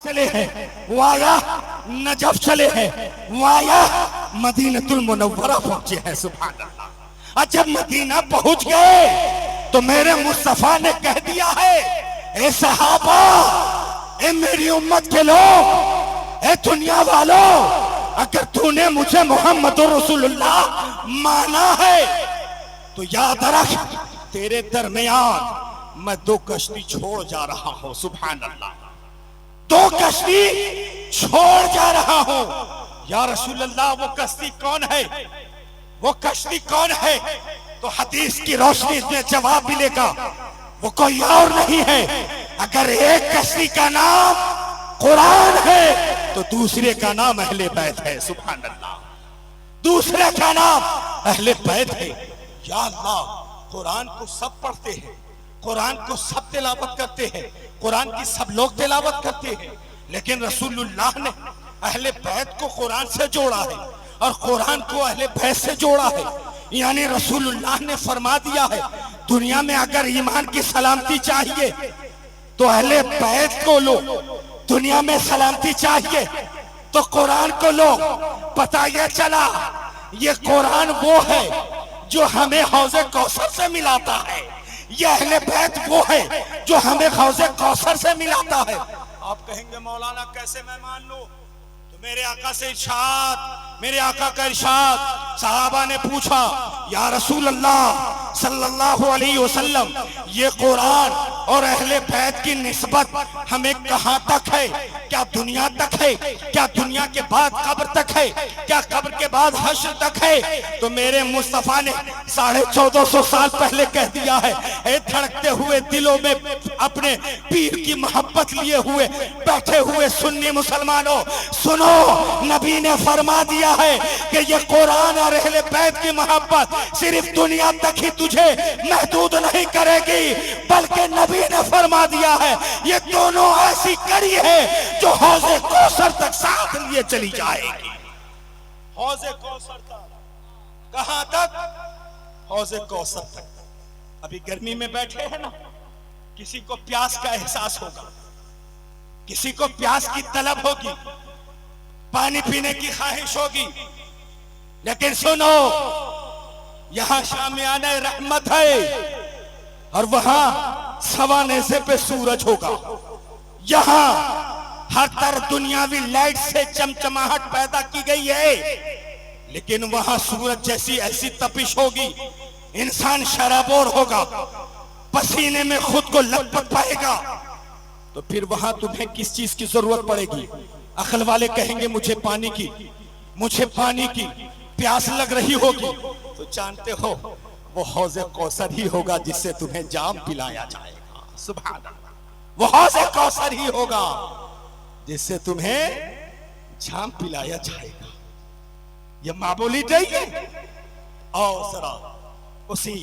चले हैं, वो आया नजफ चले हैं, वो आया मदीनतुल मुनव्वरा पहुंचे हैं। सुभान अल्लाह। जब मदीना पहुंच गए तो मेरे मुस्तफा ने कह दिया है, ए सहाबा, ए मेरी उम्मत के लोग, ए दुनिया वालों, अगर तूने मुझे मोहम्मद रसूलुल्लाह माना है तो याद रख, तेरे दरमियान मैं दो कश्ती छोड़ जा रहा हूं। सुभान अल्लाह। दो कश्ती छोड़ जा रहा हूं। या रसूल अल्लाह, वो कश्ती कौन है? वो कश्ती कौन है? तो हदीस की रोशनी में जवाब मिलेगा, वो कोई और नहीं है। अगर एक कश्ती का नाम कुरान है तो दूसरे का नाम अहले बैत है। सुभान अल्लाह। दूसरे का नाम अहले बैत है। या अल्लाह, कुरान को सब पढ़ते हैं, कुरान को सब तिलावत करते हैं, कुरान की सब लोग तिलावत करते हैं, लेकिन रसूलुल्लाह ने अहले बैत को कुरान से जोड़ा है और कुरान को अहले बैत से जोड़ा है। यानी रसूलुल्लाह ने फरमा दिया है, दुनिया में अगर ईमान की सलामती चाहिए तो अहले बैत को लो, दुनिया में सलामती चाहिए तो कुरान को लो। पता ये चला, ये कुरान वो है जो हमें हौज़े कौसर से मिलाता है, ये अहले बैत वो है जो हमें हौज़े कौसर से मिलाता है। आप कहेंगे मौलाना कैसे मैं मान लूं? तो मेरे आका से इरशाद, मेरे आका का इरशाद, सहाबा ने पूछा, या रसूल अल्लाह सल्लल्लाहु अलैहि वसल्लम, ये कुरान और अहले बैत की निस्बत हमें कहां तक है? क्या दुनिया तक है? क्या दुनिया के बाद कब्र तक है? क्या कब्र के बाद हश्र तक है? तो मेरे मुस्तफा ने 1450 साल पहले कह दिया है, ए धड़कते हुए दिलों में अपने पीर की मोहब्बत लिए हुए बैठे हुए सुन्नी मुसलमानों, सुनो, नबी ने फरमा दिया है कि ये कुरान और अहले बैत की मोहब्बत सिर्फ दुनिया तक ही तुझे महदूद नहीं करेगी, बल्कि नबी ने फरमा दिया है ये दोनों ऐसी कड़ी है जो हौज़े कौसर तक साथ लिए चली जाएगी। हौज़े कौसर तक, कहां तक? हौज़े कौसर तक। अभी गर्मी में बैठे हैं ना, किसी को प्यास का एहसास होगा, किसी को प्यास की तलब होगी, पानी पीने की ख्वाहिश होगी, लेकिन सुनो, यहां शामियाने रहमत है और वहां सवाने से पे सूरज होगा। यहां हर तरफ दुनियावी लाइट से चमचमाहट पैदा की गई है, लेकिन वहां सूरज जैसी ऐसी तपिश होगी, इंसान शराबोर होगा, पसीने में खुद को लपट पाएगा। तो फिर वहां तुम्हें किस चीज की जरूरत पड़ेगी? अकल वाले कहेंगे मुझे पानी की प्यास लग रही होगी, तो जानते हो वो हौज़े कौसर ही होगा जिससे तुम्हें जाम पिलाया जाएगा। सुभान अल्लाह। वो हौज़े कौसर ही होगा जिससे तुम्हें जाम पिलाया जाएगा। ये मामूली नहीं है। और जरा उसी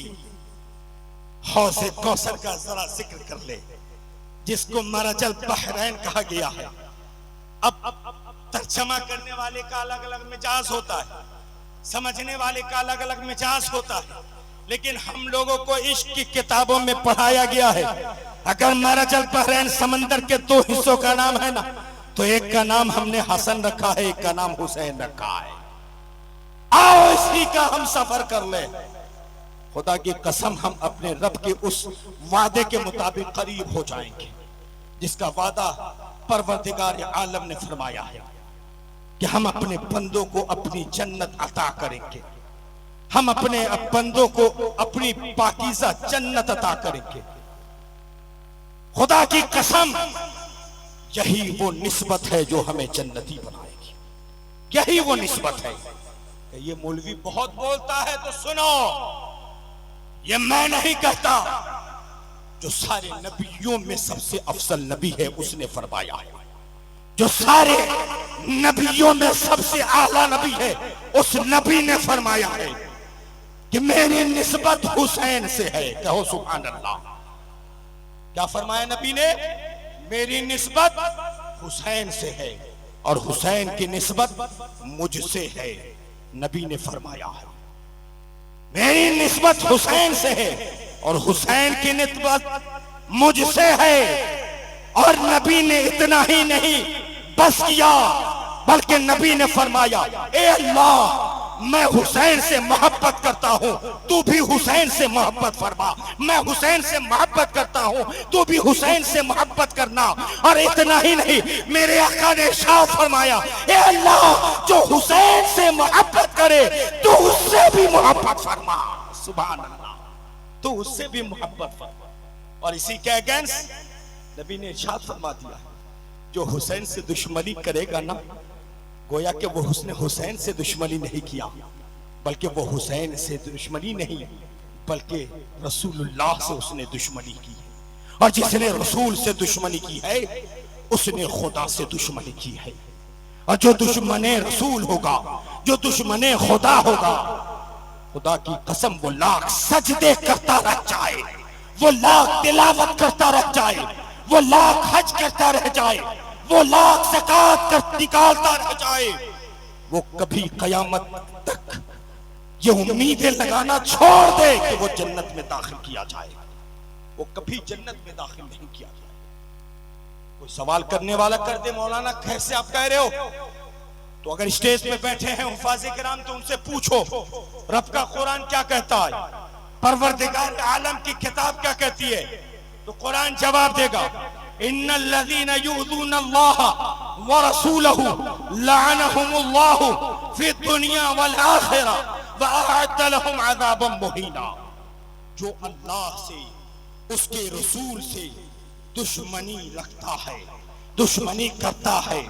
हौज़े कौसर का जरा जिक्र कर ले, जिसको मरजल बहरैन कहा गया है। अब तर्जमा करने वाले का अलग अलग मिजाज होता है, समझने वाले का अलग अलग मिजाज होता है, लेकिन हम लोगों को इश्क की किताबों में पढ़ाया गया है, अगर मरजल बहरैन समंदर के दो हिस्सों का नाम है ना, तो एक का नाम हमने हसन रखा है, एक का नाम हुसैन रखा है। आओ इसी का हम सफर कर ले। खुदा की कसम, हम अपने रब के उस वादे के मुताबिक करीब हो जाएंगे जिसका वादा परवरदिगार आलम ने फरमाया है कि हम अपने बंदों को अपनी जन्नत अता करेंगे, हम अपने बंदों को अपनी पाकीज़ा जन्नत अता करेंगे। खुदा की कसम, यही वो निस्बत है जो हमें जन्नती बनाएगी, यही वो निस्बत है। ये मौलवी बहुत बोलता है तो सुनो, ये मैं नहीं कहता, जो सारे नबियों में सबसे अफजल नबी है उसने फरमाया है, जो सारे नबियों में सबसे आला नबी है उस नबी ने फरमाया है कि मेरी निस्बत हुसैन से है। कहो सुभान अल्लाह। क्या फरमाया नबी ने? मेरी निस्बत हुसैन से है और हुसैन की निस्बत मुझसे है। नबी ने फरमाया है मेरी निस्बत हुसैन से है और हुसैन की निस्बत मुझसे है। और नबी ने इतना ही नहीं बस किया, बल्कि नबी ने फरमाया, ए अल्लाह, मैं हुसैन से मोहब्बत करता हूँ, तू भी हुसैन से मोहब्बत फरमा। मैं हुसैन से मोहब्बत करता हूँ, तू भी हुसैन से मोहब्बत करना। और इतना ही नहीं, मेरे आका ने इरशाद फरमाया, ए अल्लाह, जो हुसैन से मोहब्बत करे तू उससे भी मोहब्बत फरमा। सुभान अल्लाह, तू उससे भी मोहब्बत फरमा। और इसी के अगेंस्ट नबी ने इरशाद फरमा दिया, जो हुसैन से दुश्मनी करेगा ना, गोया कि वो उसने हुसैन से दुश्मनी नहीं किया, बल्कि वो हुसैन से दुश्मनी नहीं, बल्कि रसूलुल्लाह से उसने दुश्मनी की है। और जिसने रसूल से दुश्मनी की है उसने खुदा से दुश्मनी की है। और जो दुश्मने रसूल होगा, जो दुश्मने खुदा होगा, खुदा की कसम वो लाख सजदे करता रह जाए, वो लाख तिलावत करता रह जाए, वो लाख हज करता रह जाए, वो लाख ज़कात कर निकालता रह जाए, वो कभी कयामत तक ये उम्मीदें लगाना छोड़ दे कि वो जन्नत में दाखिल किया जाएगा। वो कभी जन्नत में दाखिल नहीं किया जाएगा। कोई सवाल करने वाला कर दे, मौलाना कैसे आप कह रहे हो? तो अगर स्टेज पे बैठे हैं हुफ़ाज़े किराम, तो उनसे पूछो रब का कुरान क्या कहता है, परवरदिगार आलम की किताब क्या कहती है, तो कुरान जवाब देगा, इन्नल्लज़ीना युज़ूनल्लाह व रसूलहु लअनहुमुल्लाहु फ़िद्दुनिया वल आखिरा व अअद्द लहुम अज़ाबन मुहीना। जो अल्लाह से, उसके रसूल से दुश्मनी रखता है, दुश्मनी करता है,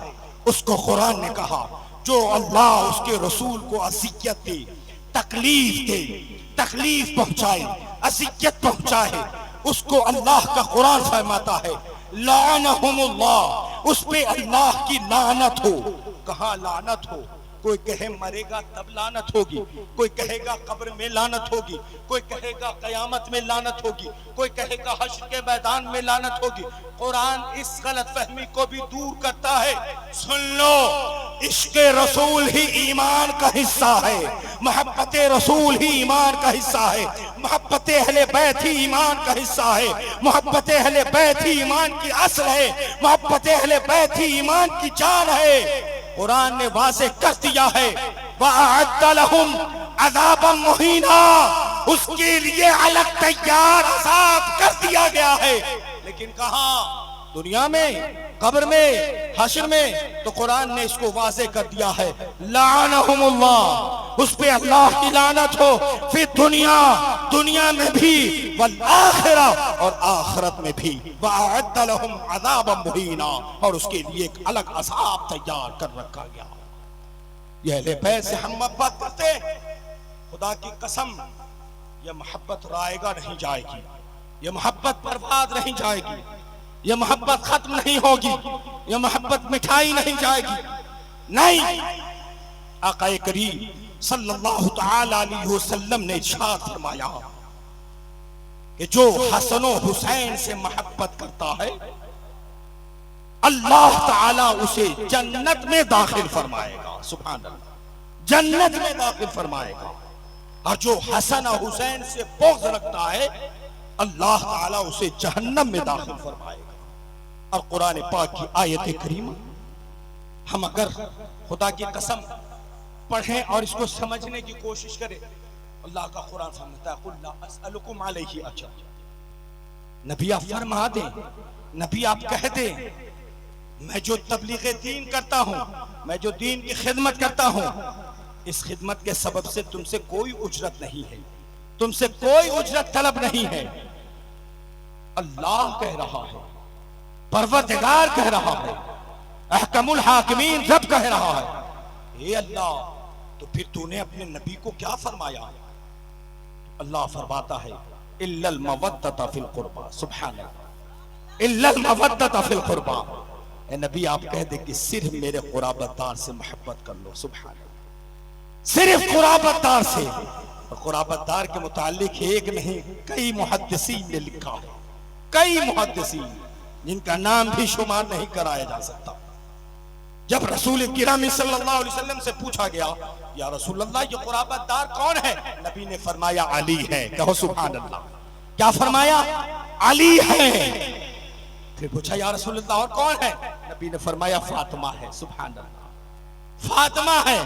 उसको कुरान ने कहा, जो अल्लाह उसके रसूल को अज़ियत दे, तकलीफ दे, तकलीफ पहुंचाए, अज़ियत पहुंचाए, उसको अल्लाह का कुरान फरमाता है, लानहुमुल्लाह, उस पे अल्लाह की लानत हो। कहाँ लानत हो? कोई कहे मरेगा तब लानत होगी, कोई कहेगा कब्र में लानत होगी, कोई कहेगा कयामत में लानत होगी, कोई कहेगा हश्र के मैदान में लानत होगी। कुरान इस गलत फहमी को भी दूर करता है। सुन लो, इश्क़ रसूल ही ईमान का हिस्सा है, मोहब्बत रसूल ही ईमान का हिस्सा है, मोहब्बत अहले बैत ही ईमान का हिस्सा है, मोहब्बत अहले बैत ही ईमान की असल है, मोहब्बत अहले बैत ही ईमान की जान है। कुरान ने वाज़ेह कर दिया है, वअअद्द लहुम अज़ाबन मुहीना, उसके लिए अलग तैयार अज़ाब कर दिया गया है। लेकिन कहाँ? दुनिया में, कब्र में, हश्र में। तो कुरान ने इसको वाज़ेह कर दिया है, लानहुमुल्लाह, उस पे अल्लाह की लानत हो, फिर दुनिया, दुनिया में भी, वल आखिरा, और आखिरत में भी, वअअद्द लहुम अज़ाबन मुहीना, और उसके लिए एक अलग अज़ाब तैयार कर रखा गया। ये अहले बैत से हम मोहब्बत करते, खुदा की कसम, ये मोहब्बत रायगा नहीं जाएगी, ये मोहब्बत बर्बाद नहीं जाएगी, ये मोहब्बत खत्म नहीं होगी, ये मोहब्बत मिठाई नहीं जाएगी। नहीं, आका करीम सल्लल्लाहु तआला अलैहि वसल्लम ने इरशाद फरमाया कि जो हसन और हुसैन से मोहब्बत करता है, अल्लाह ताला उसे जन्नत में दाखिल फरमाएगा। सुभान अल्लाह, जन्नत में दाखिल फरमाएगा। और जो हसन और हुसैन से बुग़्ज़ रखता है, अल्लाह ताला उसे जहन्नम में दाखिल फरमाएगा। और कुरान पाक की आयत करीमा हम अगर खुदा की कसम पढ़ें और इसको समझने की कोशिश करें, अल्लाह का कुरान फरमाता है, कुल ला अस्अलुकुम अलैहि अजर। नबी आप फरमा दें, नबी आप कह दें, मैं जो तबलीग दीन करता हूं, मैं जो दीन की खिदमत करता हूं, इस खिदमत के सबब से तुमसे कोई उजरत नहीं है, तुमसे कोई उजरत तलब नहीं है। अल्लाह कह रहा है, परवरदिगार कह रहा है, अहकमुल हाकिमीन रब कह रहा है। ए अल्लाह, तो फिर तूने अपने नबी को क्या फरमाया? अल्लाह फरमाता है, इल्लल मवद्दत फिल कुर्बा। सुभान अल्लाह, इल्लल मवद्दत फिल कुर्बा। ए नबी आप कह दे कि सिर्फ मेरे कुराबतदार से मोहब्बत कर लो। सुभान अल्लाह, सिर्फ कुराबतदार से। और कुराबतदार के मुतालिक एक नहीं, कई मुहद्दिसीन ने लिखा है, कई मुहद्दिसीन जिनका नाम भी शुमार नहीं कराया जा सकता। जब रसूल किरामी सल्लल्लाहु अलैहि वसल्लम से पूछा गया, या रसूल अल्लाह, ये कुराबतदार कौन है? नबी ने फरमाया, अली है। कहो सुभान अल्लाह। क्या फरमाया? अली है। फिर पूछा या रसूलल्लाह और कौन है? नबी ने फरमाया फातिमा है। सुभान अल्लाह, फातिमा है।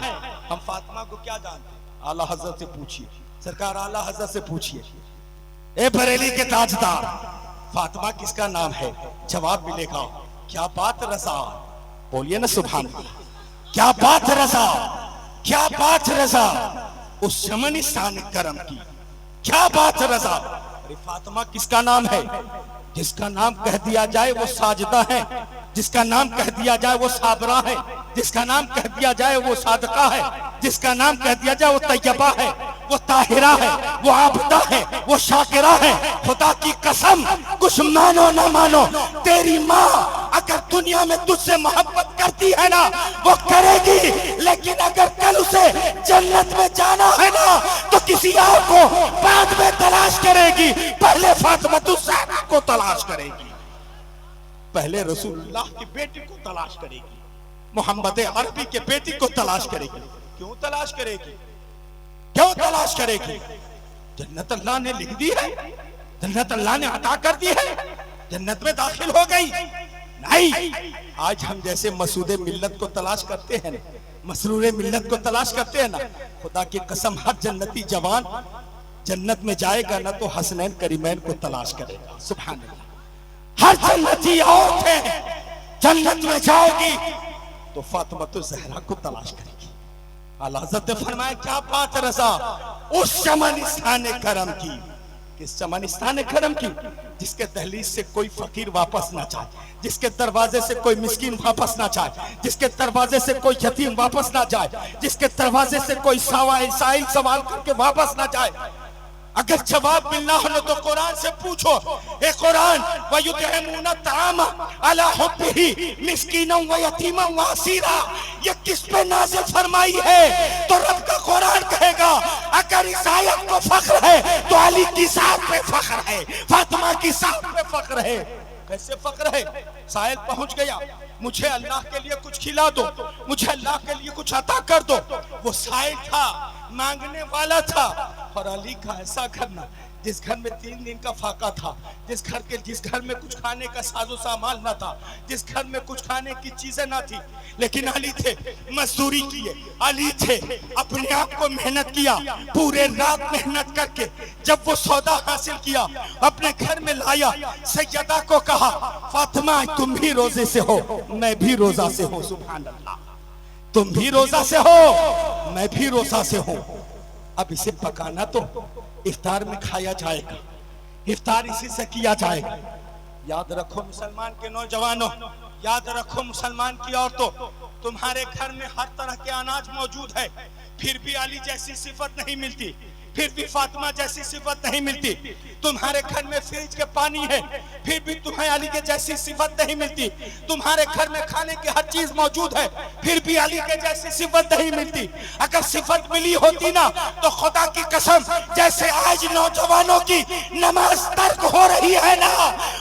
हम फातिमा को क्या जानते हैं? आला हजरत से पूछिए, सरकार आला हजरत से पूछिए, ए बरेली के ताजदार, फातिमा किसका नाम है? जवाब मिलेगा क्या बात रजा, बोलिए ना सुभान अल्लाह, क्या बात रजा, क्या बात रजा, उस चमन शान करम की, क्या बात रजा। अरे फातिमा किसका नाम है? जिसका नाम कह दिया जाए वो साजिदा है, जिसका नाम कह दिया जाए वो साबरा है, जिसका नाम कह दिया जाए वो सादका है, जिसका नाम कह दिया जाए वो तैयबा है, वो ताहिरा है, वो आबदा है, वो शाकिरा है। खुदा की कसम, कुछ मानो ना मानो, तेरी माँ अगर दुनिया में तुझसे मोहब्बत करती है ना वो करेगी, लेकिन अगर कल उसे जन्नत में जाना है ना तो किसी और को बाद में तलाश करेगी, पहले फातिमा ज़हरा को तलाश करेगी, पहले रसूलुल्लाह की बेटी को तलाश करेगी, मोहम्मद अरबी के बेटी को तलाश करेगी। क्यों तलाश करेगी? क्यों तलाश करेगी? जन्नत अल्लाह ने लिख दी है, जन्नत अल्लाह ने अता कर दी है, जन्नत में दाखिल हो गई। नहीं, आज हम जैसे मसूदे मिल्लत को तलाश करते हैं ना, मसरूरे मिल्लत को तलाश करते हैं ना, खुदा की कसम हर जन्नती जवान जन्नत में जाएगा ना तो हसनैन करीमैन को तलाश करेगा। सुभान अल्लाह, हर जन्नती औरतें जन्नत में जाएगी तो फातिमा ज़हरा को तलाश करेगी। आला हज़रत ने फरमाया क्या बात रज़ा, उस चमनिस्तान करम की, किस चमनिस्तान करम की, जिसके दहलीज से कोई फकीर वापस ना जाए, जिसके दरवाजे से कोई मिस्कीन वापस ना जाए, जिसके दरवाजे से कोई यतीम वापस ना जाए, जिसके दरवाजे से कोई साइल सवाल करके वापस ना जाए। अगर जवाब मिलना हो तो कुरान से पूछो, ए कुरान, वयुतइमूना तआम अला हुब्बिही मिस्कीनन व यतीमन व असीरा, ये किस पे नाज़िल फरमाई है? तो रब का कुरान कहेगा अगर इस आयत को फख्र है तो अली की साथ पे फख्र है, फातिमा की साथ पे फख्र है। कैसे फख्र है? साइल पहुंच गया, मुझे अल्लाह के लिए कुछ खिला दो, मुझे अल्लाह के लिए कुछ अता कर दो। वो साइल था, मांगने वाला था, और अली का ऐसा करना जिस घर में 3 दिन का फाका था, जिस घर में कुछ खाने का साजो सामान ना था, जिस घर में कुछ खाने की चीजें ना थी, लेकिन अली थे, मजदूरी किए, अली थे, अपने आप को मेहनत किया, पूरे रात मेहनत करके जब वो सौदा हासिल किया अपने घर में लाया, सैयदा को कहा फातिमा तुम भी रोजे से हो, मैं भी रोजा से हूँ। सुभान अल्लाह, तुम भी रोजा से हो, मैं भी रोजा से हूँ। अब इसे पकाना तो इफ्तार में खाया जाएगा, इफ्तार इसी से किया जाएगा। याद रखो मुसलमान के नौजवानों, याद रखो मुसलमान की औरतों, तुम्हारे घर में हर तरह के अनाज मौजूद है, फिर भी अली जैसी सिफत नहीं मिलती, फिर भी फातिमा जैसी सिफत नहीं मिलती। तुम्हारे घर में फ्रिज के पानी है, फिर भी तुम्हें अली के जैसी सिफत नहीं मिलती। तुम्हारे घर में खाने की हर चीज मौजूद है, फिर भी अली के जैसी सिफत नहीं मिलती। अगर सिफत मिली होती ना तो खुदा की कसम, जैसे आज नौजवानों की नमाज तर्क हो रही है ना,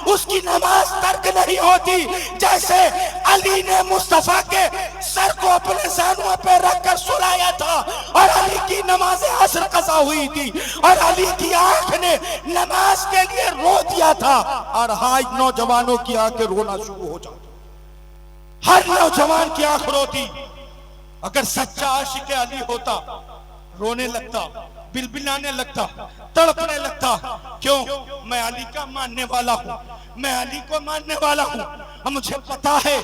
उसकी नमाज तर्क नहीं होती। जैसे अली ने मुस्तफा के सर को अपने ज़ानुओं पे रखकर सुलाया था और अली की नमाज असर कज़ा हुई थी और अली की आंख ने नमाज के लिए रो दिया था, और आज नौजवानों की आंखें रोना शुरू हो जाती। हर नौजवान की आंख रोती। अगर सच्चा आशिक अली होता रोने लगता, बिलबिलाने लगता, तड़पने लगता। क्यों? मैं अली का मानने वाला हूं, मैं अली को मानने वाला हूं। और मुझे पता है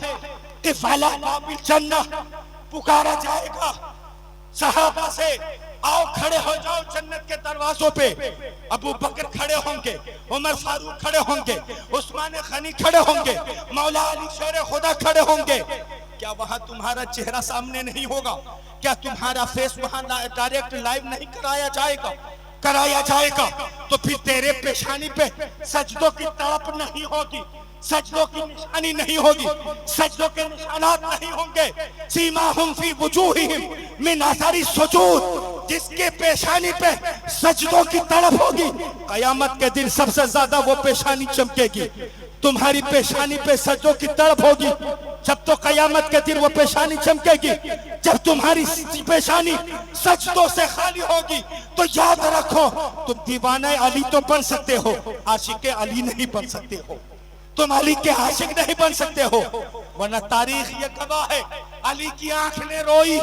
कि फला काबिल जन्नत पुकारा जाएगा सहाबा से, आओ खड़े हो जाओ जन्नत के दरवाजों पे। अबू बकर खड़े होंगे, उमर फारूक खड़े होंगे, उस्मान गनी खड़े होंगे, मौला अली शेर खुदा खड़े होंगे। क्या वहां तुम्हारा चेहरा सामने नहीं होगा? क्या तुम्हारा फेस वहां डायरेक्ट लाइव नहीं कराया जाएगा? कराया जाएगा तो फिर तेरे पेशानी पे सजदों की तड़प नहीं होगी, सजदों की निशानी नहीं होगी, सजदों के निशानात नहीं होंगे। सीमाहुम फी वजूहिहिम मिन असरी सुजूद, जिसके पेशानी पे सजदों की तड़प होगी, कयामत के दिन सबसे ज्यादा वो पेशानी चमकेगी। तुम्हारी पेशानी पे सजदों की तड़प होगी जब तो कयामत के दिन वो पेशानी चमकेगी। जब तुम्हारी पेशानी सजदों से खाली होगी तो याद रखो तुम दीवाना अली तो बन सकते हो, आशिक अली नहीं बन सकते हो। तुम अली के आशिक नहीं बन सकते हो, वरना तारीख ये गवाह है, अली की आंख ने रोई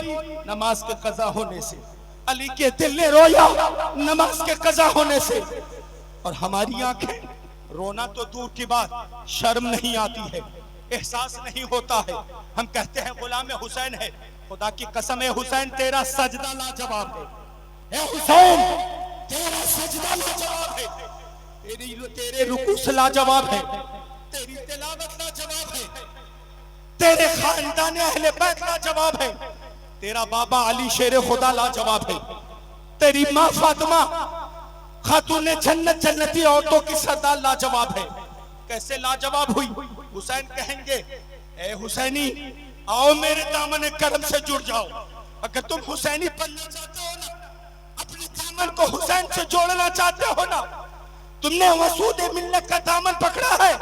नमाज के कज़ा होने से, अली के दिल ने रोया नमाज के कज़ा होने से। और हमारी आंखें, रोना तो दूर की बात, शर्म नहीं आती है, एहसास नहीं होता है। हम कहते हैं गुलाम हुसैन है, खुदा की कसम है हुसैन तेरा सजदा लाजवाब है, ए हुसैन तेरा सजदा लाजवाब है, तेरे रुकू से लाजवाब है, तेरी तिलावत लाजवाब है, तेरे खानदान अहले बैत लाजवाब है, तेरा बाबा अली शेर खुदा लाजवाब है, तेरी माँ फातिमा खातून जन्नत जन्नती औरतों की सरदार लाजवाब है। कैसे लाजवाब हुई? हुसैन कहेंगे ए हुसैनी आओ मेरे दामन करम से जुड़ जाओ। अगर तुम हुसैनी बनना चाहते हो ना, अपने दामन को हुसैन से जोड़ना चाहते हो ना, तुमने मसूद मिल्लत का दामन पकड़ा है,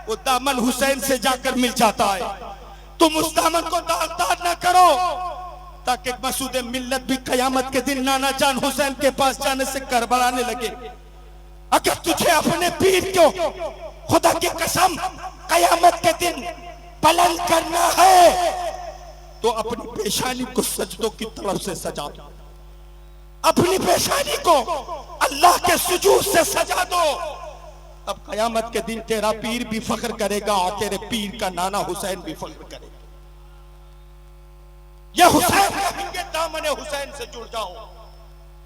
वो दामन हुसैन से जाकर मिल जाता है। तुम उस दामन को दागदार ना करो, ताकि मसूद मिल्लत भी कयामत के दिन नाना जान हुसैन के पास जाने से करबलाने लगे। अगर तुझे अपने पीर को खुदा की कसम कयामत के दिन बुलंद करना है, तो अपनी पेशानी को सजदों की तरफ से सजा दो, अपनी पेशानी को अल्लाह के सुजूद से सजा दो। अब कयामत के दिन तेरा पीर भी फख्र करेगा और तेरे पीर का नाना हुसैन भी फख्र करेगा। ये हुसैन कहेंगे दामन हुसैन से जुड़ जाओ।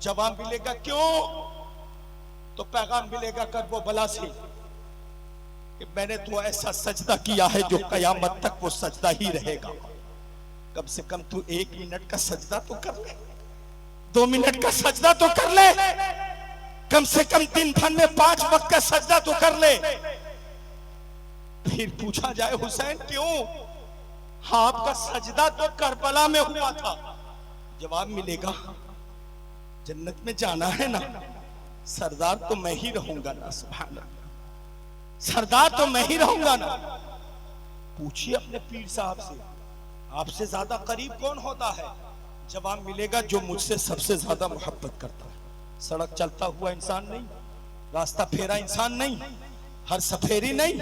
जवाब मिलेगा क्यों? तो पैगाम मिलेगा करबो बला से कि मैंने तो ऐसा सजदा किया है जो कयामत तक वो सजदा ही रहेगा। कम से कम तू 1 मिनट का सजदा तो कर ले, 2 मिनट का सजदा तो कर ले, कम से कम दिन भर में 5 वक्त का सजदा तो कर ले। फिर पूछा जाए हुसैन क्यों? हाँ, आपका सजदा तो करबला में हुआ था। जवाब मिलेगा जन्नत में जाना है ना, सरदार तो मैं ही रहूंगा ना, सुभान अल्लाह, सरदार तो मैं ही रहूंगा ना। पूछिए अपने पीर साहब से, आपसे ज्यादा करीब कौन होता है? जवाब मिलेगा जो मुझसे सबसे ज्यादा मोहब्बत करता है। सड़क चलता हुआ इंसान नहीं, रास्ता फेरा इंसान नहीं, हर सफेरी नहीं,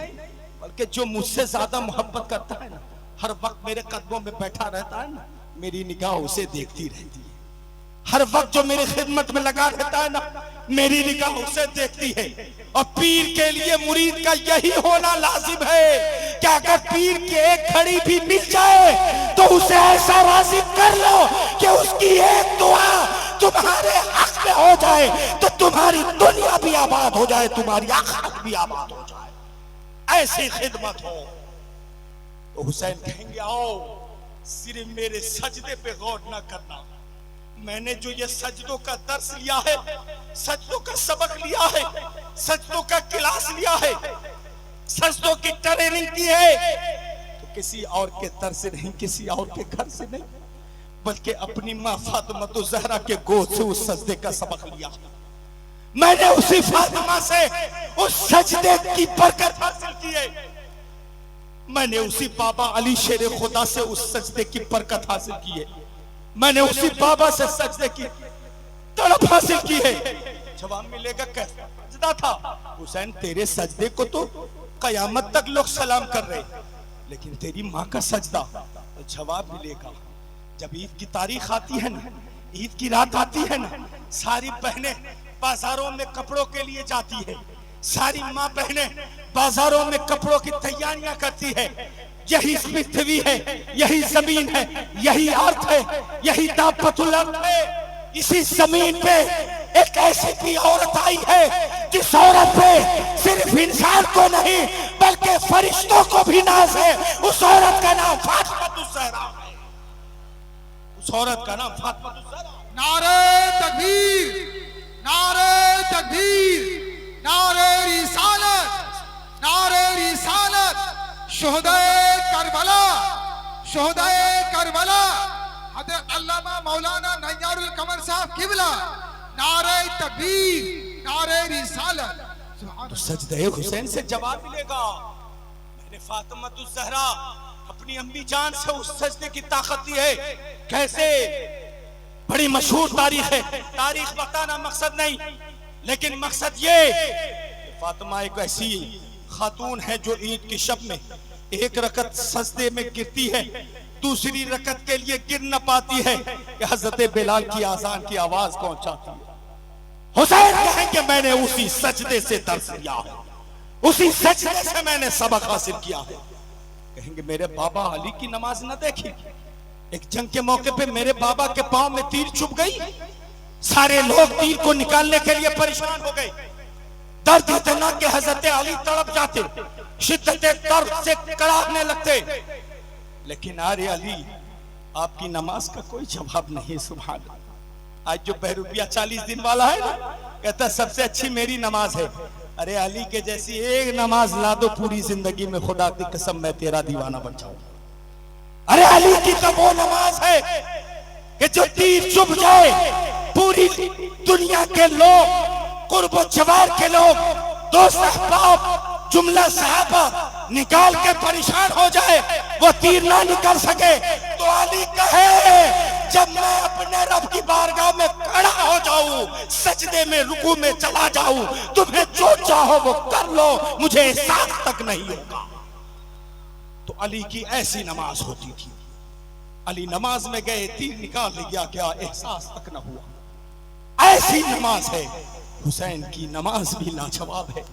बल्कि जो मुझसे ज्यादा मोहब्बत करता है ना, हर वक्त मेरे कदमों में बैठा रहता है ना, मेरी निगाह उसे देखती रहती है। हर वक्त जो मेरी खिदमत में लगा रहता है ना, मेरी निगाह उसे देखती है। और पीर के लिए मुरीद का यही होना लाजिम है कि अगर पीर की एक घड़ी भी मिल जाए तो उसे ऐसा राज़ी कर लो कि उसकी एक दुआ तुम्हारे हक में हो जाए, तो तुम्हारी दुनिया भी आबाद हो जाए, तुम्हारी आखिरत भी आबाद हो जाए। ऐसी खिदमत हो। तो हुसैन कहेंगे आओ, सिर्फ मेरे सजदे पे गौर न करना, मैंने जो ये सजदों का दर्स लिया है, सजदों का सबक लिया है, सजदों का क्लास लिया है, सजदों की ट्रेनिंग की है, तो किसी और के दर से नहीं, किसी और के घर से नहीं, बल्कि अपनी माँ फातिमा ज़हरा के गोद से उस सजदे का सबक लिया। मैंने उसी फातिमा से उस सजदे की बरकत हासिल की है। मैंने उसी बाबा अली शेर खुदा से उस सजदे की बरकत हासिल की है। मैंने उसी बाबा से सजदे की तड़प हासिल की है। जवाब मिलेगा कैसा सजदा था? हुसैन तेरे सजदे को तो कयामत तक लोग सलाम कर रहे, लेकिन तेरी माँ का सजदा। तो जवाब मिलेगा जब ईद की तारीख आती है ना, ईद की रात आती है ना, सारी बहनें बाजारों में कपड़ों के लिए जाती है, सारी माँ बहनें बाजारों में कपड़ों की तैयारियां करती है। यही पृथ्वी है, यही जमीन है, यही अर्थ है, यही दापतुल अर्थ है। इसी जमीन पे एक ऐसी भी औरत आई है जिस औरत पे सिर्फ इंसान को नहीं बल्कि फरिश्तों को भी नाज है। उस औरत का नाम फातिमा है। उस औरत का नाम फातिमा। नारे तकबीर, नारे तकबीर, नारे रिसालत, नारे रिसालत, शोहदाए करबला, शोहदाए करबला, हज़रत अल्लामा मौलाना नय्यारुल कमर साहब किबला, नारे तकबीर, नारे रिसालत। तो सजदे हुसैन से जवाब मिलेगा। मैंने फातिमा ज़हरा अपनी अम्मी जान से उस सजदे की ताकत दी है। कैसे? बड़ी मशहूर तारीख है, तारीख बताना मकसद नहीं, लेकिन मकसद ये फातिमा एक ऐसी खातून है जो ईद की शब में एक रकत सजदे में गिरती है, दूसरी रकत के लिए गिर न पाती है कि हजरत बिलाल की आजान की आवाज पहुंचाती है। हुसैन कहेंगे मैंने उसी सजदे से दर्स लिया है, उसी सजदे से मैंने सबक हासिल किया है। कहेंगे मेरे बाबा अली की नमाज न देखी, एक जंग के मौके पे मेरे बाबा के पांव में तीर चुभ गई, सारे लोग तीर को निकालने के लिए परेशान हो गए, दर्द इतना कि हजरत अली तड़प जाते, शिद्दत दर्द से कड़ाहने लगते। लेकिन अरे अली आपकी नमाज का कोई जवाब नहीं। सुभान अल्लाह। आज जो बहरूपिया 40 दिन वाला है ना, कहता सबसे अच्छी मेरी नमाज है। अरे अली के जैसी एक नमाज ला दो, पूरी जिंदगी में खुदा की कसम मैं तेरा दीवाना बन जाऊं। अरे अली की तो वो नमाज है कि जो तीर चुभ जाए, पूरी दुनिया के लोग, कुर्ब जवार के लोग, दोस्त अहबाब, जुमला सहाबा निकाल के परेशान हो जाए, वो तीर ना निकल सके, तो अली कहे जब मैं अपने रब की बारगाह में खड़ा हो जाऊं, सजदे में रुकू में चला जाऊं, तुम्हें जो चाहो वो कर लो, मुझे एहसास तक नहीं होगा। तो अली की ऐसी नमाज होती थी। अली नमाज में गए, तीर निकाल लिया, क्या एहसास तक न हुआ। ऐसी नमाज है। हुसैन की नमाज भी लाजवाब है।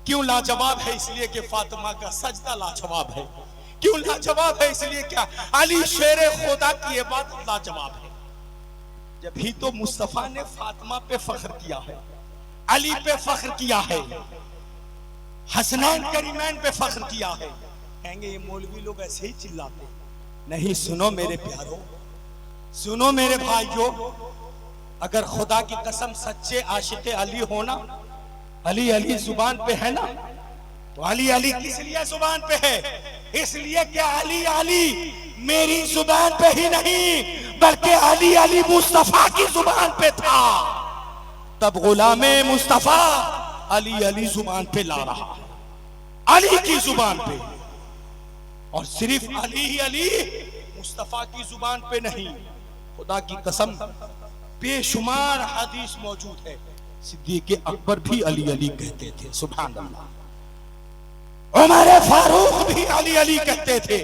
क्यों लाजवाब है? इसलिए कि फातिमा का सजदा लाजवाब है। क्यों लाजवाब है? इसलिए क्या अली शेर खुदा की इबादत लाजवाब है। जब ही तो मुस्तफा ने फातिमा पे फख्र किया है, अली पे फख्र किया है, हसनैन करीमैन पे फख्र किया है। कहेंगे ये मौलवी लोग ऐसे ही चिल्लाते। नहीं, सुनो मेरे प्यारो, सुनो मेरे भाइयों, अगर खुदा की कसम सच्चे आशिक अली होना, अली अली जुबान पे है ना, तो अली अली किस लिए जुबान पे है? इसलिए कि अली अली मेरी जुबान पे ही नहीं, बल्कि अली अली मुस्तफा की जुबान पे था। तब गुलामे मुस्तफा अली अली जुबान पे ला रहा है, अली की जुबान पे। और सिर्फ अली ही अली मुस्तफा की जुबान पे नहीं, खुदा की कसम बेशुमार हदीस मौजूद है, सिद्दीक़ अकबर भी अली अली कहते थे। सुभान अल्लाह। उमर फारूक भी अली अली कहते थे,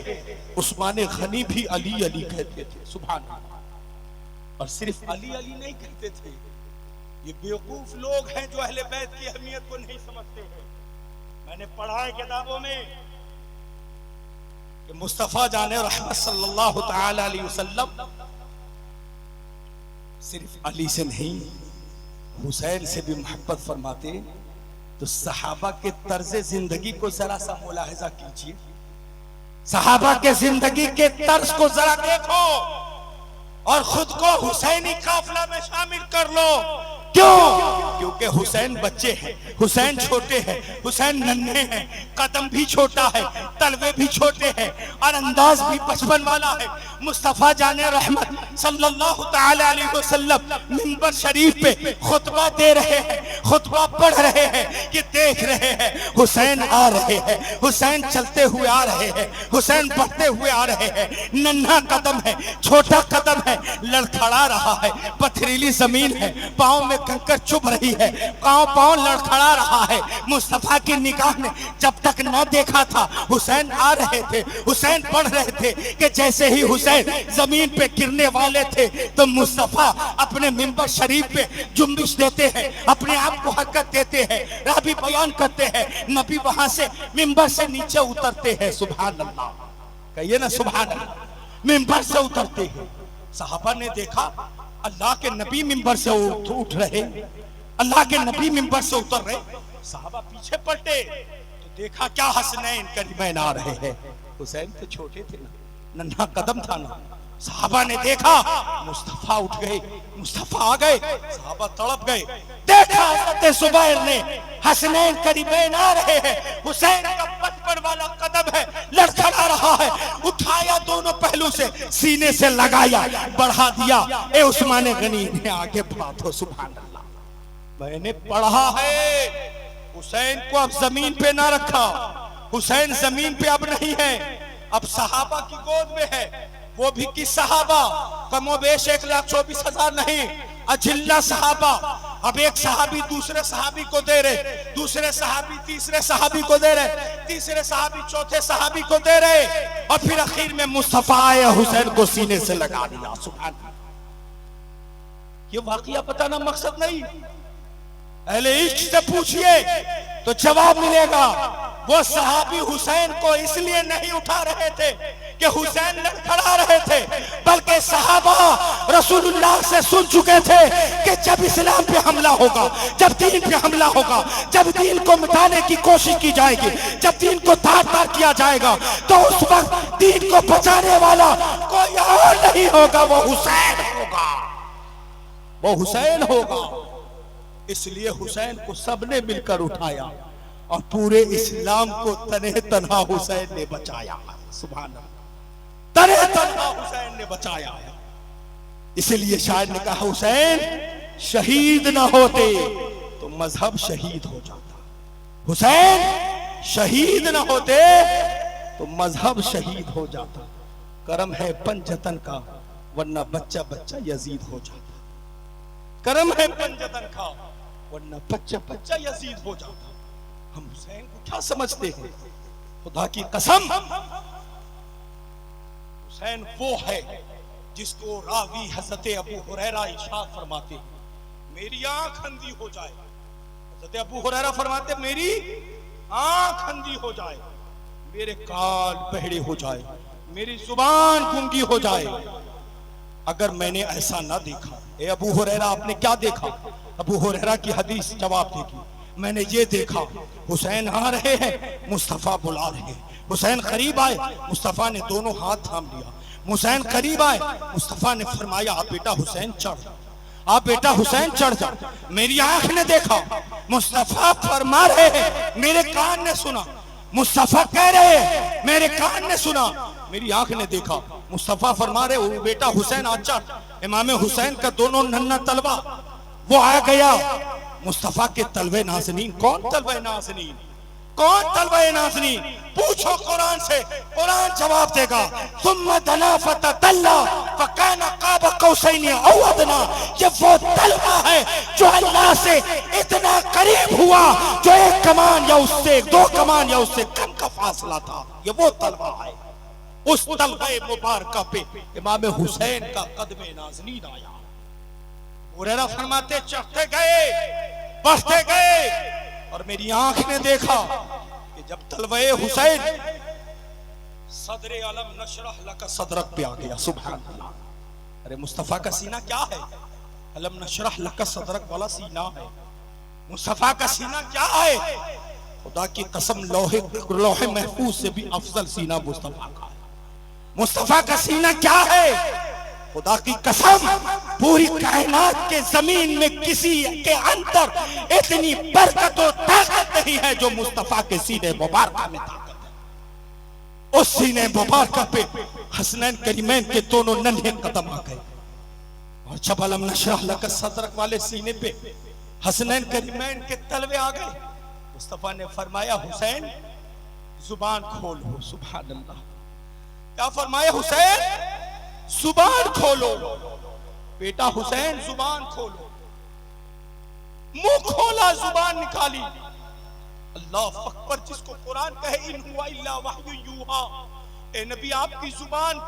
उस्मान गनी भी अली अली कहते थे। सुभान अल्लाह। और सिर्फ अली अली नहीं कहते थे, ये बेवकूफ लोग हैं जो अहले बैत की अहमियत को नहीं समझते हैं। मैंने पढ़ा है किताबों में कि मुस्तफा जाने रहमत सल्लल्लाहु तआला अलैहि वसल्लम सिर्फ अली से नहीं, हुसैन से भी मोहब्बत फरमाते। तो सहाबा के तर्ज जिंदगी को जरा सा मुलाहिजा कीजिए, सहाबा के जिंदगी के तर्ज को जरा देखो और खुद को हुसैनी काफिला में शामिल कर लो। क्यों? क्योंकि हुसैन बच्चे हैं, हुसैन छोटे हैं, हुसैन नन्हे हैं, कदम भी छोटा है, तलवे भी छोटे हैं और अंदाज भी बचपन वाला है। मुस्तफा जाने रहमत सल्लल्लाहु तआला अलैहि वसल्लम मिंबर शरीफ पे खुतबा दे रहे हैं, खुतबा पढ़ रहे हैं कि देख रहे हैं हुसैन आ रहे हैं, हुसैन चलते हुए आ रहे हैं, हुसैन बढ़ते हुए आ रहे हैं। नन्हा कदम है, छोटा कदम है, लड़खड़ा रहा है, पथरीली जमीन है, पाँव में कंकर चुभ रही है, पाँव लड़खड़ा रहा है। मुस्तफा की निगाह ने जब तक न देखा था, हुसैन आ रहे थे, हुसैन पढ़ रहे थे कि जैसे ही हुसैन जमीन पे गिरने वाले थे तो मुस्तफा अपने मिंबर शरीफ पे जुम्बिश देते हैं, अपने आप को हरकत देते हैं, रावी बयान करते हैं, नबी वहां से मिंबर से नीचे उतरते हैं। सुभान अल्लाह, कहिए ना सुभान अल्लाह। मिंबर से उतरते हैं। सहाबा ने देखा अल्लाह के नबी मिंबर से उठ रहे, अल्लाह के नबी मिंबर से उतर रहे। सहाबा पीछे पलटे तो देखा क्या हसनैन करीमैन आ रहे हैं। हुसैन तो छोटे थे ना, नन्हा कदम था ना। सहाबा ने देखा मुस्तफा उठ गए, मुस्तफा आ गए, सहाबा तड़प गए। देखा हज़रत जुबैर ने हसनैन करीमैन आ रहे हैं, हुसैन का बचपन वाला कदम है, लड़खड़ा रहा है, उठाया दोनों पहलू से, सीने से लगाया, बढ़ा दिया। ए उस्मान गनी ने आगे बढ़ा दो। सुभान अल्लाह। मैंने पढ़ा है हुसैन को अब जमीन पे ना रखा, हुसैन जमीन पे अब नहीं है, अब सहाबा की गोद में है। वो भी किस सहाबा? कमोबेश 1,24,000 नहीं, अजिल्ला सहाबा, अब एक सहाबी दूसरे सहाबी को दे रहे, दूसरे सहाबी तीसरे सहाबी को दे रहे, तीसरे सहाबी चौथे सहाबी को दे रहे, और फिर आखिर में मुस्तफा हुसैन को सीने से लगा दिया। सुभान अल्लाह। ये वाकया बताना मकसद नहीं, अहले इश्क से पूछिए तो जवाब मिलेगा। वो सहाबी हुसैन को इसलिए नहीं उठा रहे थे कि हुसैन लड़खड़ा रहे थे, बल्कि सहाबा रसूलुल्लाह से सुन चुके थे कि जब इस्लाम पे हमला होगा, जब दीन पे हमला होगा, जब दीन को मिटाने की कोशिश की जाएगी, जब दीन को तार तार किया जाएगा, तो उस वक्त दीन को बचाने वाला कोई और नहीं होगा, वो हुसैन होगा, वो हुसैन होगा। इसलिए हुसैन को सबने मिलकर उठाया और पूरे इस्लाम को तने तन्हा हुसैन ने बचाया। सुभान अल्लाह, तने तन्हा हुसैन ने बचाया। इसलिए शायर ने कहा, हुसैन शहीद न होते तो मजहब शहीद हो जाता, हुसैन शहीद न होते तो मजहब शहीद हो जाता। करम है पंजतन का वरना बच्चा बच्चा यजीद हो जाता, करम है पंजतन का वरना बच्चा बच्चा यजीद हो जाता। हम हुसैन को क्या समझते हैं? खुदा की कसम, हुसैन वो है जिसको रावी हजरत अबू हुरैरा इरशाद फरमाते हैं, मेरी आंख अंधी हो जाए। हजरत अबू हुरैरा फरमाते, मेरी आंख अंधी हो जाए, मेरे कान बहरे हो जाए, मेरी जुबान गूंगी हो जाए, अगर मैंने ऐसा ना देखा। ए अबू हुरैरा, आपने क्या देखा? अबू हुरैरा की हदीस जवाब देगी, मैंने ये देखा, हुसैन आ रहे हैं, मुस्तफा बुला रहे हैं। हुसैन करीब आए, मुस्तफा ने दोनों हाथ थाम लिया। हुसैन करीब आए, मुस्तफा ने फरमाया, आप बेटा हुसैन चढ़ जा, आप बेटा हुसैन चढ़ जा। मेरी आंख ने देखा, मुस्तफा फरमा रहे हैं, मेरे कान ने सुना, मुस्तफा कह रहे हैं, मेरे कान ने सुना, मेरी आंख ने देखा। मुस्तफा फरमा रहे, वो बेटा हुसैन आ चढ़। इमाम हुसैन का दोनों नन्ना तलवा वो आ गया। मुस्तफा के तलवे नाज़नीन, कौन तलवे नाज़नीन, कौन तलवे नाज़नीन? पूछो कुरान से, कुरान जवाब देगा। सुम्मा दना फतदल्ला फकाना क़ाब क़ौसैन औ अदना। ये वो तलवा है जो अल्लाह से इतना करीब हुआ, जो एक कमान या उससे दो कमान या उससे कम का फासला था। ये वो तलवा है। उस तलवे मुबारका पे इमाम हुसैन का कदमे नाज़नीन आया। हुरैरा फरमाते, चढ़ते गए, बढ़ते गए, और मेरी आंख ने देखा कि जब तलवे हुसैन सदरे आलम नशरह लका सदरक पे आ गया। सुभान अल्लाह। अरे मुस्तफा का सीना क्या है? अलम नशरह लका सदरक वाला सीना है। मुस्तफा का सीना क्या है? खुदा की कसम, लोहे महफूज से भी अफजल सीना मुस्तफा का है। मुस्तफा का सीना क्या है? खुदा की कसम, पूरी कायनात के जमीन में किसी के अंदर इतनी बरकत और ताकत नहीं है जो मुस्तफा के सीने मुबारक में ताकत है। उस सीने मुबारक पे हसनैन करीमैन के दोनों नन्हे कदम आ गए, और जब अलम नशरह लका सदरक वाले सीने पे हसनैन करीमैन के तलवे आ गए, मुस्तफा ने फरमाया, हुसैन जुबान खोलो। सुभान अल्लाह। क्या फरमाया? हुसैन जुबान खोलो। बेटा हुसैन जुबान खोलो। मुंह खोला, जुबान निकाली। अल्लाह अकबर। जिसको कुरान कहे, इन हुआ इल्ला वहयु यूहा। ए नबी, आपकी जुबान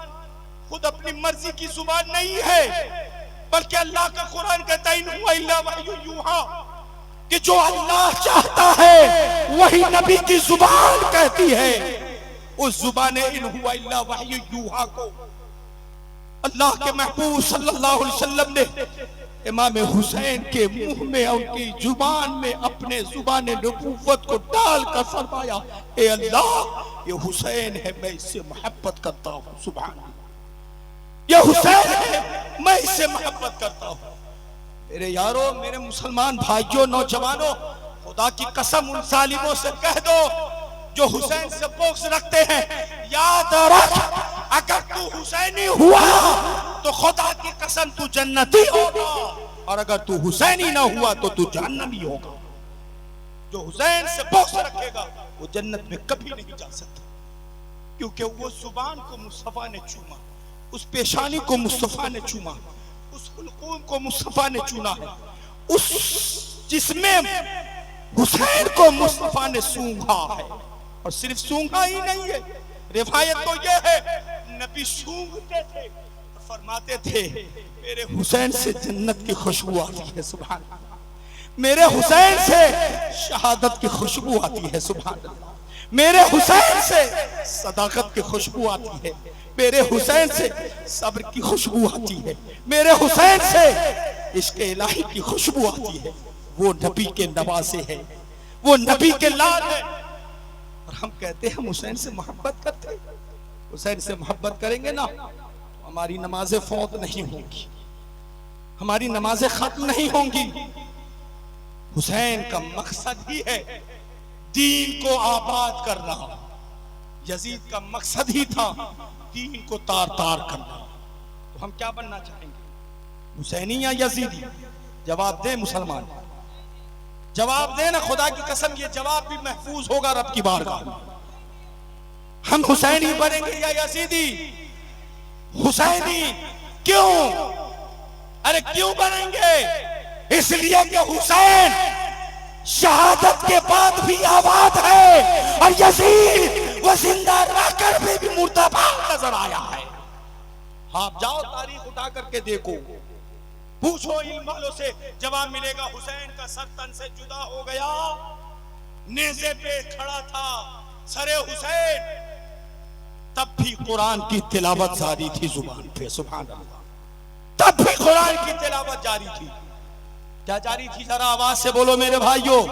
खुद अपनी मर्जी की जुबान नहीं है, बल्कि अल्लाह का कुरान कहता है, इन हुआ इल्ला वहयु यूहा, कि जो अल्लाह चाहता है वही नबी की जुबान कहती है। उस जुबान इन हुआ इल्ला वहयु यूहा को अल्लाह के महबूब सल्लल्लाहु अलैहि वसल्लम ने इमाम हुसैन के मुंह में, उनकी जुबान में अपने जुबान नबूवत को डालकर फरमाया, ए अल्लाह, ये हुसैन है, मैं इससे मोहब्बत करता हूँ। सुभान अल्लाह। ये हुसैन है, मैं इससे मोहब्बत करता हूँ। मेरे यारों, मेरे मुसलमान भाइयों, नौजवानों, खुदा की कसम, उन सालिमों से कह दो जो हुसैन से बोक्स रखते हैं, याद रख, अगर तू हुसैनी हुआ तो खुदा की कसम तू जन्नती होगा, और अगर तू हुसैनी ना हुआ तो तू जहन्नमी होगा। जो हुसैन से बोक्स रखेगा वो जन्नत में कभी नहीं जा सकता, क्योंकि वो जुबान को मुस्तफा ने चूमा, उस पेशानी को मुस्तफा ने चूमा, उस हुलकूम को मुस्तफा ने चुना है, उस जिसमें हुसैन को मुस्तफा ने सूंघा है, और सिर्फ सूंघा ही नहीं है, रिवायत तो यह है नबी सूंघते थे, फरमाते थे मेरे हुसैन से जन्नत की खुशबू आती है, सुभान अल्लाह, मेरे हुसैन से शहादत की खुशबू आती है, सुभान अल्लाह, मेरे हुसैन से सदाकत की खुशबू आती है, मेरे हुसैन से सब्र की खुशबू आती है, मेरे हुसैन से इश्क इलाही की खुशबू आती है। वो नबी के नवासे है, वो नबी के लाल है, और हम कहते हैं हम हुसैन से मोहब्बत करते हैं। हुसैन से मोहब्बत करेंगे ना, हमारी नमाजें फौत नहीं होंगी, हमारी नमाजें खत्म नहीं होंगी। हुसैन का मकसद ही है दीन को आबाद करना, यजीद का मकसद ही था दीन को तार तार करना। तो हम क्या बनना चाहेंगे, हुसैनी या यजीदी? जवाब दे मुसलमान, जवाब दे ना, खुदा की कसम ये जवाब भी महफूज होगा रब की बारगाह में। हम हुसैनी बनेंगे या यजीदी? हुसैनी। क्यों? अरे क्यों बनेंगे? इसलिए कि हुसैन शहादत के बाद भी आबाद है, और यजीद वो जिंदा रहकर भी मुर्दाबाद नजर आया है। आप जाओ तारीख उठा करके देखो, पूछो इन वालों से, जवाब मिलेगा हुसैन का सर तन से जुदा हो गया, नेज़े पे खड़ा था सरे हुसैन, तब भी कुरान की तिलावत जारी थी जुबान पे, सुभान अल्लाह, तब भी कुरान की तिलावत जारी थी। क्या जारी थी? जरा आवाज से बोलो मेरे भाइयों,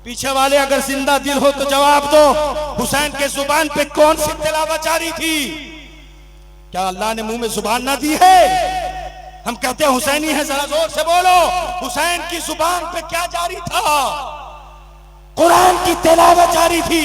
पीछे वाले अगर जिंदा दिल हो तो जवाब दो, हुसैन के जुबान पे कौन सी तिलावत जारी थी? क्या अल्लाह ने मुंह में जुबान ना दी है? हम कहते हैं हुसैनी है, जरा जोर से बोलो, हुसैन की जुबान पे क्या जारी था? कुरान की तिलावत जारी थी।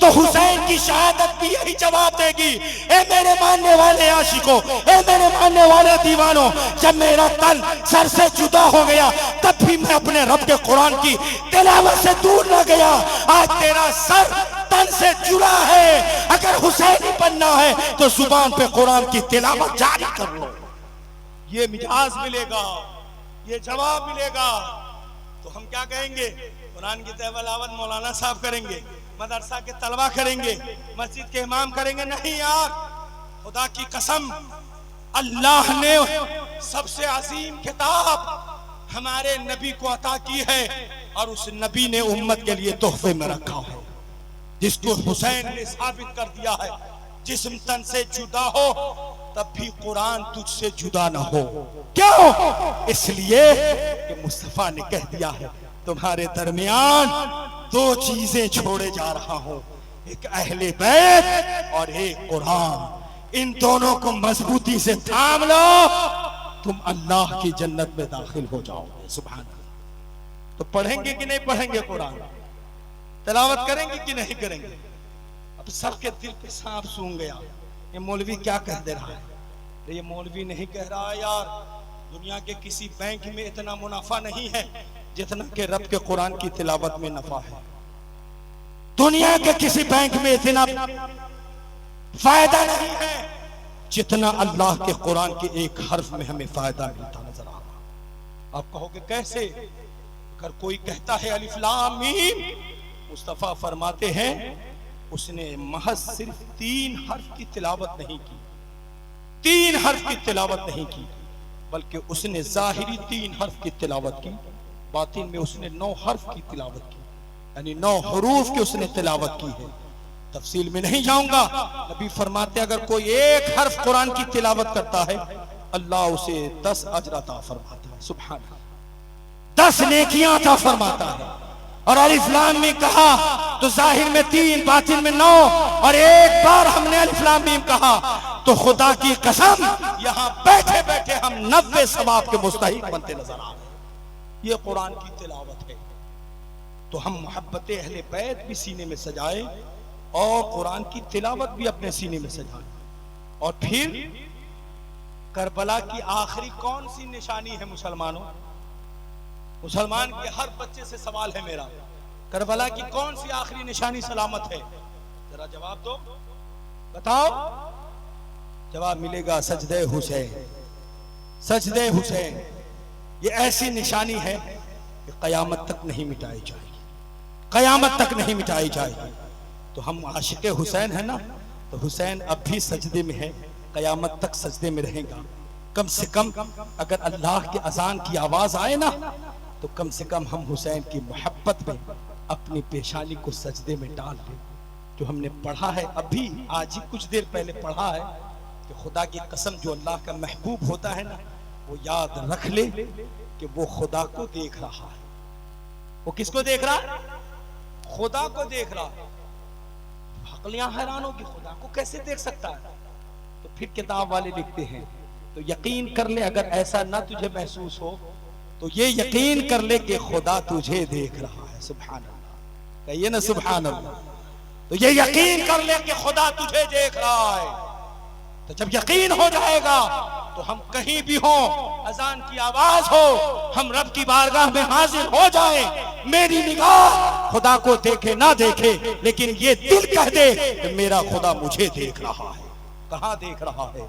तो हुसैन की शहादत भी यही जवाब देगी। ए मेरे मानने वाले आशिकों, ए मेरे मानने वाले दीवानों, जब मेरा तन सर से जुदा हो गया तब भी मैं अपने रब के कुरान की तिलावत से दूर न गया। आज तेरा सर तन से जुड़ा है, अगर हुसैनी बनना है तो जुबान पे कुरान की तिलावत जारी कर लो। ये मिजाज मिलेगा, ये जवाब मिलेगा। तो हम क्या कहेंगे? कुरान की तिलावत मौलाना साहब करेंगे, मदरसा के तलबा करेंगे, मस्जिद के इमाम करेंगे? नहीं यार, खुदा की कसम, अल्लाह ने सबसे अजीम किताब हमारे नबी को अता की है, और उस नबी ने उम्मत के लिए तोहफे में रखा है, जिसको हुसैन ने साबित कर दिया है, जिस्म तन से जुदा हो तब भी कुरान तुझसे जुदा ना हो। क्यों? इसलिए कि मुस्तफा ने कह दिया है तुम्हारे दरमियान दो चीजें छोड़े जा रहा हूं, एक अहले बैत और एक कुरान। इन दोनों को मजबूती से थाम लो, तुम अल्लाह की जन्नत में दाखिल हो जाओगे। सुभान अल्लाह। तो पढ़ेंगे कि नहीं पढ़ेंगे कुरान? तिलावत करेंगे कि नहीं करेंगे? अब सबके दिल पे सांप सूंघ गया, ये मौलवी क्या कह दे रहा है? ये मौलवी नहीं कह रहा यार, दुनिया के किसी बैंक में इतना मुनाफा नहीं है जितना के रब के कुरान की तिलावत में नफा है। दुनिया के किसी बैंक में इतना फायदा नहीं है जितना अल्लाह के कुरान के एक हर्फ में हमें फायदा मिलता नजर आ रहा। आप कहोगे कैसे? अगर कोई कहता है अलिफ लाम मीम, मुस्तफा फरमाते हैं उसने महज सिर्फ 3 हर्फ की तिलावत नहीं की, 3 हर्फ की तिलावत नहीं की, बल्कि उसने जाहिरी 3 हर्फ की तिलावत की, बातिन में उसने 9 हर्फ की तिलावत की, यानी 9 हुरूफ की उसने तिलावत की है। तफसील में नहीं जाऊंगा। नबी फरमाते अगर कोई 1 हर्फ कुरान की तिलावत करता है अल्लाह उसे 10 अजर अता फरमाता है। सुभान अल्लाह, 10 नेकियां अता फरमाता है। और अलिफ लाम मीम कहा तो जाहिर में 3, बातिन में 9, और एक बार हमने अलिफ लाम मीम कहा तो खुदा की कसम यहां बैठे बैठे हम 90 सवाब के मुस्तहिक बनते नजर आ रहे। ये कुरान की तिलावत है। तो हम मोहब्बत अहले बैत भी सीने में सजाए और कुरान की तिलावत भी अपने सीने में सजाए। और फिर करबला की आखिरी कौन सी निशानी है मुसलमानों? मुसलमान के हर बच्चे से सवाल है मेरा, करबला की कौन सी आखिरी निशानी सलामत है? जरा जवाब दो, बताओ। जवाब मिलेगा सजदे हुसैन, सजदे हुसैन। ये ऐसी निशानी है कि क़यामत तक नहीं मिटाई जाएगी, क़यामत तक नहीं मिटाई जाएगी। तो हम आशिक़ हुसैन है ना, तो हुसैन अब भी सजदे में है, क़यामत तक सजदे में रहेगा। कम से कम अगर अल्लाह के अजान की आवाज़ आए ना, तो कम से कम हम हुसैन की मोहब्बत में अपनी पेशानी को सजदे में डाल दें। जो हमने पढ़ा है अभी, आज ही कुछ देर पहले पढ़ा है कि खुदा की कसम, जो अल्लाह का महबूब होता है ना, वो याद रख ले कि वो खुदा को देख रहा है। वो किसको देख रहा है? खुदा को देख रहा है। अकलियां हैरान होगी, खुदा को कैसे देख सकता है? तो फिर किताब वाले लिखते हैं, तो यकीन कर ले, अगर ऐसा ना तुझे महसूस हो तो ये यकीन कर ले कि खुदा तुझे देख रहा है। सुभान अल्लाह, कहिए ना सुभान अल्लाह। तो ये यकीन कर ले कि खुदा तुझे देख रहा है। तो जब यकीन हो जाएगा तो हम कहीं भी हो, अजान की आवाज हो, हम रब की बारगाह में हाजिर हो जाए, मेरी निगाह खुदा को देखे ना देखे, लेकिन ये दिल कह दे कि मेरा खुदा मुझे देख रहा है। कहाँ देख रहा है?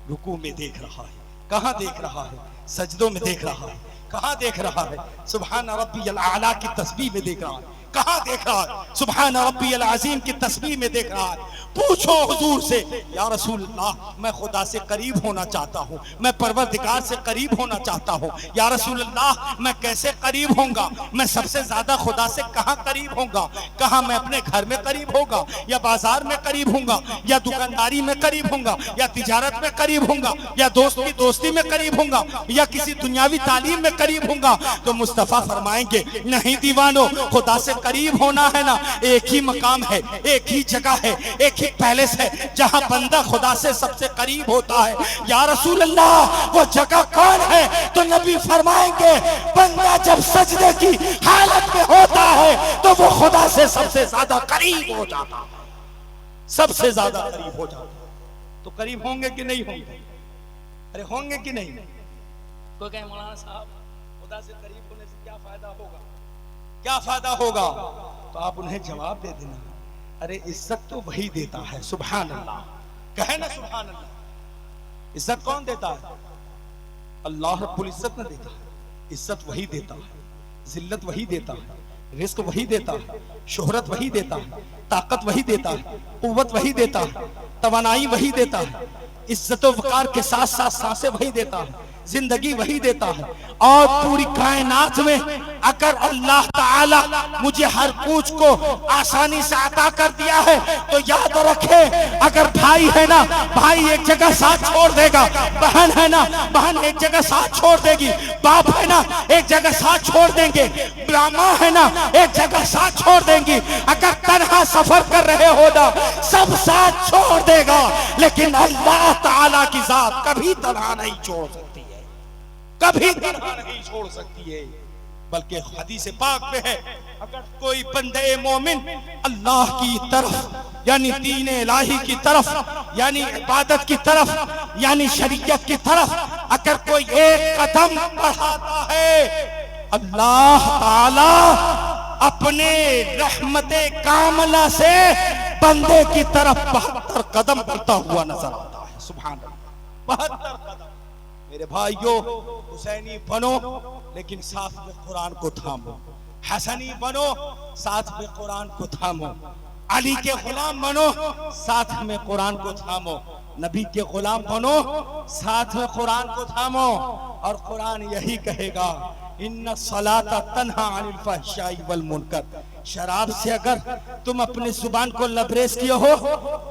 रुकू में देख रहा है। कहाँ देख रहा है? सजदों में देख रहा है। कहाँ देख रहा है? सुभान रब्बियल आला की तस्बीह में देख रहा है। कहाँ देख रहा है? सुभान रब्बियल अज़ीम की तस्बीह में देख रहा है। पूछो हुजूर से, या रसूल अल्लाह, मैं खुदा से करीब होना चाहता हूँ, मैं परवरदिगार से करीब होना चाहता हूँ। या रसूल अल्लाह, मैं कैसे करीब होऊंगा? मैं सबसे ज्यादा खुदा से कहाँ करीब होऊंगा? कहाँ मैं अपने घर में करीब होगा, या बाजार में करीब होऊंगा, या दुकानदारी में करीब होऊंगा, या तिजारत में करीब होऊंगा, या दोस्त की दोस्ती में करीब होऊंगा, या किसी दुनियावी तालीम में करीब होऊंगा? तो मुस्तफा फरमाएंगे, नहीं दीवानो, खुदा से करीब होना है ना, एक ही मकाम है, एक ही जगह है, एक ही पैलेस है जहां बंदा खुदा से सबसे करीब होता है। या रसूल अल्लाह, वो जगह कौन है? तो नबी फरमाएंगे, बंदा जब सजदे की हालत में होता है तो वो खुदा से सबसे ज्यादा करीब हो जाता है, सबसे ज्यादा करीब हो जाता है। तो करीब होंगे कि नहीं होंगे? अरे होंगे कि नहीं? कोई कहे मौलाना साहब, खुदा से करीब होने से क्या फायदा होगा, क्या फायदा होगा? तो आप उन्हें जवाब दे देना, अरे इज्जत तो वही देता है। सुभान अल्लाह, कहे ना सुभान अल्लाह। इज्जत कौन देता है? अल्लाह रब्बुल इज्जत न देता है। इज्जत वही देता है, जिल्लत वही देता है, रिस्क वही देता है, शोहरत वही देता है, ताकत वही देता है, कुव्वत वही देता है, तवानाई वही देता है, इज्जत व वकार के साथ साथ सांसें वही देता है, जिंदगी वही देता है। और पूरी कायनात में अगर अल्लाह ताला मुझे हर कुछ को आसानी से अता कर दिया है, तो याद रखे, अगर भाई है ना, भाई एक जगह साथ छोड़ देगा, बहन है ना, बहन एक जगह साथ छोड़ देगी, बाप है ना, एक जगह साथ छोड़ देंगे, माँ है ना, एक जगह साथ छोड़ देंगी। अगर तन्हा सफर कर रहे हो ना, सब साथ छोड़ देगा, लेकिन अल्लाह ताला की जात कभी तन्हा नहीं छोड़ सकती है, कभी तन्हा नहीं छोड़ सकती है। बल्कि हदीस पाक में है, अगर कोई बंदे मोमिन अल्लाह की तरफ यानी दीन इलाही की तरफ यानी इबादत की तरफ यानी शरीयत की तरफ अगर कोई एक कदम बढ़ाता है, अल्लाह ताला अपने रहमते कामला से बंदे की तरफ 72 कदम बढ़ता हुआ नजर आता है। सुभान अल्लाह, 72 कदम। मेरे भाइयों, हुसैनी बनो लेकिन साथ में कुरान को थामो, हसनी बनो साथ में कुरान को थामो, अली के गुलाम बनो साथ में कुरान को थामो, नबी के गुलाम बनो साथ में कुरान को थामो। और कुरान यही कहेगा, इन्ना सलाता तन्हा अनिल फहशाई वल मुनकर। शराब से अगर तुम अपनी जुबान को लबरेज किए हो,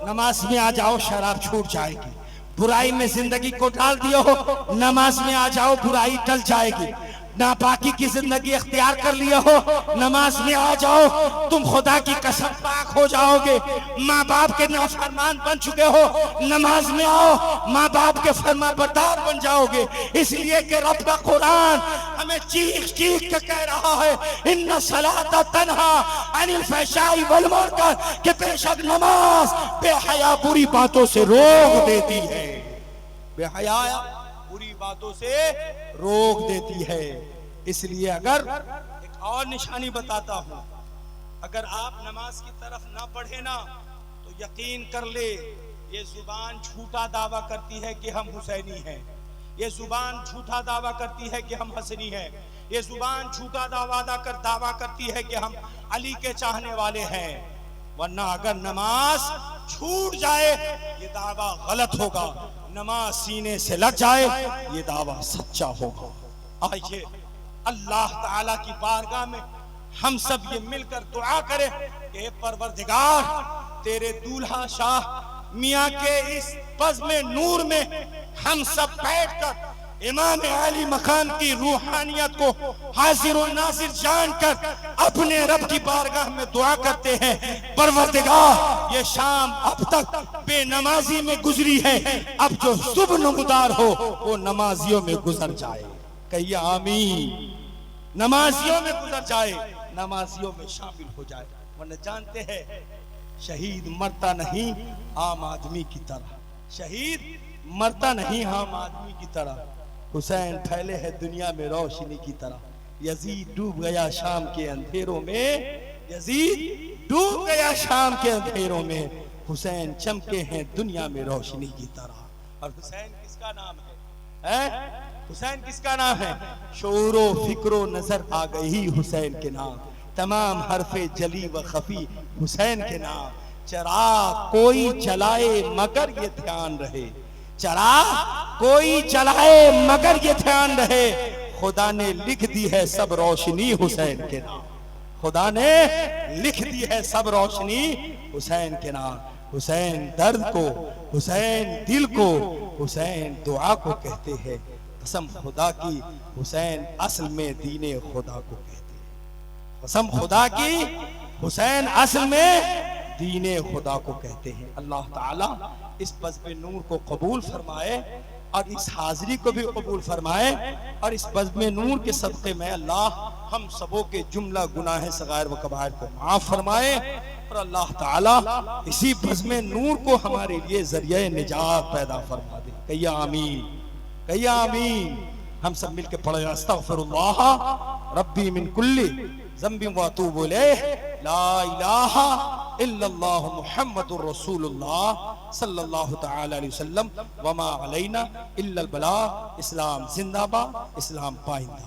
नमाज में आ जाओ, शराब छूट जाएगी। बुराई में जिंदगी को डाल दिए हो, नमाज में आ जाओ, बुराई टल जाएगी। नापाकी की जिंदगी इख्तियार कर लिया हो, नमाज में आ जाओ, तुम खुदा की कसम पाक हो जाओगे। माँ बाप के नाफरमान बन चुके हो, नमाज में आओ, माँ बाप के फरमाबरदार बन जाओगे। इसलिए कि रब का कुरान हमें चीख चीख के कह रहा है, इन्ना सलाता तन्हा अनिल फहशाई वल मुनकर, कि बेशक नमाज बेहया बुरी बातों से रोक देती है, बेहया बुरी बातों से रोक देती है। इसलिए अगर एक और निशानी बताता हूं, अगर आप नमाज की तरफ ना बढ़े ना, तो यकीन कर ले, ये जुबान झूठा दावा करती है कि हम हुसैनी हैं। ये जुबान झूठा दावा करती है कि हम हसनी हैं, ये जुबान झूठा दावा करती है कि हम अली के चाहने वाले हैं। वरना अगर नमाज छूट जाए ये दावा गलत होगा, नमाज सीने से लग जाए ये दावा सच्चा होगा। आइए अल्लाह ताला की बारगाह में हम सब ये मिलकर दुआ करें कि परवरदिगार तेरे दूल्हा शाह मियाँ के इस बज़्म नूर में हम सब बैठकर इमाम आली मकाम की रूहानियत को हाजिर और नाजिर जानकर अपने रब की बारगाह में दुआ करते हैं, परवरदिगार ये शाम अब तक बेनमाजी में गुजरी है, अब जो सुबह नमदार हो वो नमाजियों में गुजर जाए। कहिए आमीन। नमाजियों में गुजर जाए, नमाजियों में शामिल हो जाए। वरना जानते हैं शहीद मरता नहीं आम आदमी की तरह, शहीद मरता नहीं आम आदमी की तरह। हुसैन फैले है दुनिया में रोशनी की तरह, यजीद डूब गया शाम के अंधेरों में, यजीद डूब गया शाम के अंधेरों में, हुसैन चमके हैं दुनिया में रोशनी की तरह। और हुसैन किसका नाम है? हुसैन किसका नाम है? शोरो फिक्रो नजर आ गई हुसैन के नाम, तमाम हरफे जली व खफी हुसैन के नाम। चराग कोई जलाए मगर ये ध्यान रहे, चराग कोई जलाए मगर ये ध्यान रहे, खुदा ने लिख दी है सब रोशनी हुसैन के नाम, खुदा ने लिख दी है सब रोशनी हुसैन के नाम। हुसैन दर्द को, हुसैन दिल को, हुसैन दुआ को कहते हैं। कसम खुदा की हुसैन असल में दीने खुदा को कहते हैं, कसम खुदा की हुसैन असल में दीने खुदा को कहते हैं। अल्लाह ताला इस बज़्म नूर को कबूल फरमाए और इस हाजिरी को भी कबूल फरमाए, और इस बज़्म नूर के सदक़े में अल्लाह हम सबों के जुमला गुनाह सगायर व कबायर को माफ फरमाए, और अल्लाह ताला इसी बज़्म नूर को हमारे लिए ज़रिए निजात पैदा फरमा दे। कहिए आमीन, कहिए आमीन। हम सब मिलकर पढ़े अस्तग़फिरुल्लाह रब्बी मिन कुल्ली ज़ंबिन व अतूबु इलैह, ला इलाहा इल्लल्लाह मुहम्मदुर रसूलुल्लाह सल्लल्लाहु तआला अलैहि वसल्लम, वमा अलैना इल्लल बलाग। इस्लाम जिंदाबाद, इस्लाम पाइंदा।